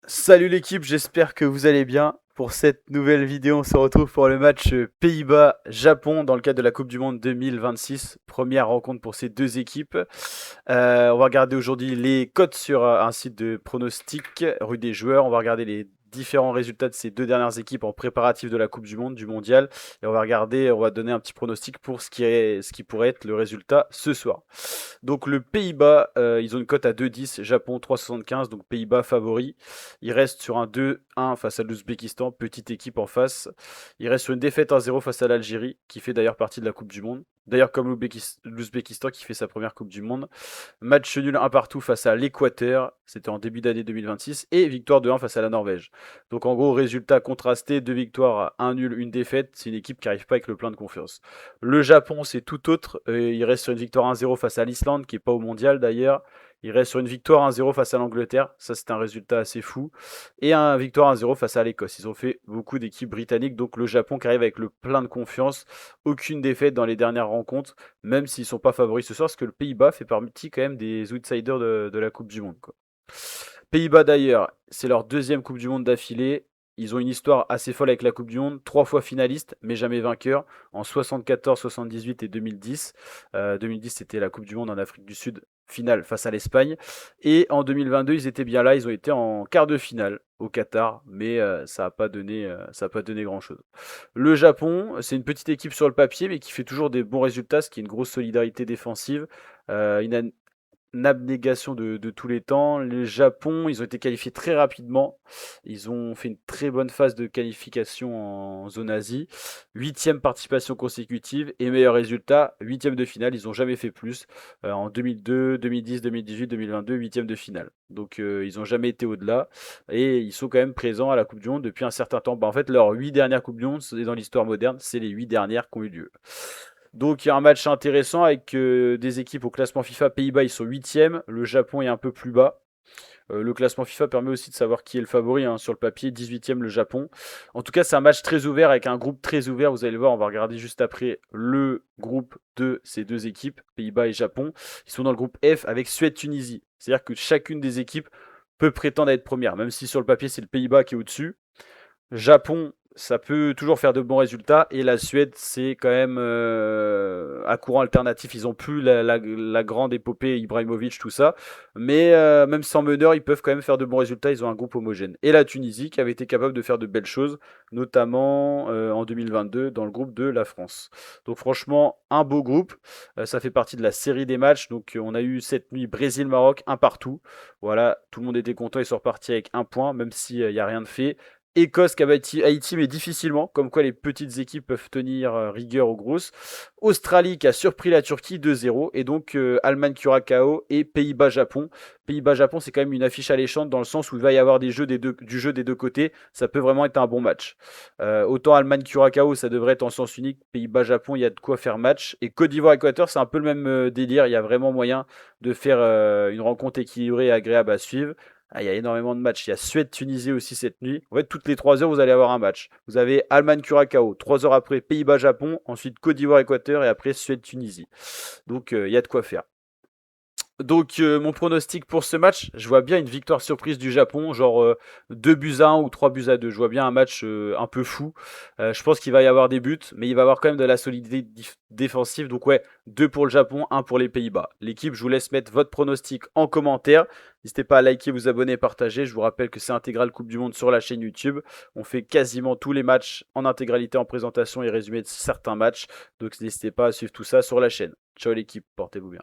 Salut l'équipe, j'espère que vous allez bien. Pour cette nouvelle vidéo, on se retrouve pour le match Pays-Bas-Japon dans le cadre de la Coupe du Monde 2026. Première rencontre pour ces deux équipes. On va regarder aujourd'hui les cotes sur un site de pronostic rue des joueurs. On va regarder les différents résultats de ces deux dernières équipes en préparatif de la Coupe du Monde, du Mondial. Et on va donner un petit pronostic pour ce qui pourrait être le résultat ce soir. Donc le Pays-Bas, ils ont une cote à 2,10, Japon 3,75, donc Pays-Bas favori. Ils restent sur un 2-1 face à l'Ouzbékistan, petite équipe en face. Ils restent sur une défaite 1-0 face à l'Algérie, qui fait d'ailleurs partie de la Coupe du Monde. D'ailleurs comme l'Ouzbékistan qui fait sa première Coupe du Monde. Match nul 1 partout face à l'Équateur, c'était en début d'année 2026. Et victoire 2-1 face à la Norvège. Donc en gros, résultat contrasté, 2 victoires, 1 nul, 1 défaite. C'est une équipe qui n'arrive pas avec le plein de confiance. Le Japon, c'est tout autre. Il reste sur une victoire 1-0 face à l'Islande, qui n'est pas au mondial d'ailleurs. Il reste sur une victoire 1-0 face à l'Angleterre. Ça, c'est un résultat assez fou. Et une victoire 1-0 face à l'Écosse. Ils ont fait beaucoup d'équipes britanniques. Donc le Japon qui arrive avec le plein de confiance. Aucune défaite dans les dernières rencontres. Même s'ils ne sont pas favoris ce soir. Parce que le Pays-Bas fait partie quand même des outsiders de la Coupe du Monde, quoi. Pays-Bas d'ailleurs, c'est leur deuxième Coupe du Monde d'affilée. Ils ont une histoire assez folle avec la Coupe du Monde, 3 fois finalistes, mais jamais vainqueurs, en 74, 78 et 2010. 2010, c'était la Coupe du Monde en Afrique du Sud, finale face à l'Espagne. Et en 2022, ils étaient bien là, ils ont été en quart de finale au Qatar, mais ça n'a pas donné, grand-chose. Le Japon, c'est une petite équipe sur le papier, mais qui fait toujours des bons résultats, ce qui est une grosse solidarité défensive. Une abnégation de tous les temps. Le Japon, ils ont été qualifiés très rapidement. Ils ont fait une très bonne phase de qualification en zone Asie. 8e participation consécutive et meilleur résultat, 8e de finale. Ils n'ont jamais fait plus. En 2002, 2010, 2018, 2022, 8e de finale. Donc ils n'ont jamais été au-delà. Et ils sont quand même présents à la Coupe du Monde depuis un certain temps. En fait, leurs 8 dernières Coupes du Monde, c'est dans l'histoire moderne, c'est les 8 dernières qui ont eu lieu. Donc il y a un match intéressant avec des équipes au classement FIFA. Pays-Bas, ils sont 8e. Le Japon est un peu plus bas. Le classement FIFA permet aussi de savoir qui est le favori, hein, sur le papier. 18e le Japon. En tout cas, c'est un match très ouvert avec un groupe très ouvert. Vous allez le voir, on va regarder juste après le groupe de ces deux équipes, Pays-Bas et Japon. Ils sont dans le groupe F avec Suède-Tunisie. C'est-à-dire que chacune des équipes peut prétendre à être première, même si sur le papier c'est le Pays-Bas qui est au-dessus. Japon, ça peut toujours faire de bons résultats. Et la Suède, c'est quand même à courant alternatif. Ils ont plus la grande épopée Ibrahimovic, tout ça. Mais même sans meneur, ils peuvent quand même faire de bons résultats. Ils ont un groupe homogène. Et la Tunisie, qui avait été capable de faire de belles choses, notamment en 2022 dans le groupe de la France. Donc franchement, un beau groupe. Ça fait partie de la série des matchs. Donc on a eu cette nuit Brésil-Maroc, un partout. Voilà, tout le monde était content. Ils sont repartis avec un point, même s'il n'y a rien de fait. Écosse qui a battu Haïti, mais difficilement, comme quoi les petites équipes peuvent tenir rigueur aux grosses. Australie qui a surpris la Turquie 2-0. Et donc Allemagne-Curaçao et Pays-Bas-Japon. Pays-Bas-Japon, c'est quand même une affiche alléchante dans le sens où il va y avoir du jeu des deux côtés. Ça peut vraiment être un bon match. Autant Allemagne-Curaçao, ça devrait être en sens unique. Pays-Bas-Japon, il y a de quoi faire match. Et Côte d'Ivoire-Équateur, c'est un peu le même délire. Il y a vraiment moyen de faire une rencontre équilibrée et agréable à suivre. Ah, il y a énormément de matchs. Il y a Suède-Tunisie aussi cette nuit. En fait, toutes les 3 heures, vous allez avoir un match. Vous avez Allemagne-Curaçao, 3 heures après Pays-Bas-Japon, ensuite Côte d'Ivoire-Équateur et après Suède-Tunisie. Donc, il y a de quoi faire. Donc mon pronostic pour ce match, je vois bien une victoire surprise du Japon, genre 2 buts à 1 ou 3 buts à 2. Je vois bien un match un peu fou. Je pense qu'il va y avoir des buts, mais il va y avoir quand même de la solidité défensive. Donc ouais, 2 pour le Japon, 1 pour les Pays-Bas. L'équipe, je vous laisse mettre votre pronostic en commentaire. N'hésitez pas à liker, vous abonner, partager. Je vous rappelle que c'est Intégral Coupe du Monde sur la chaîne YouTube. On fait quasiment tous les matchs en intégralité, en présentation et résumé de certains matchs. Donc n'hésitez pas à suivre tout ça sur la chaîne. Ciao l'équipe, portez-vous bien.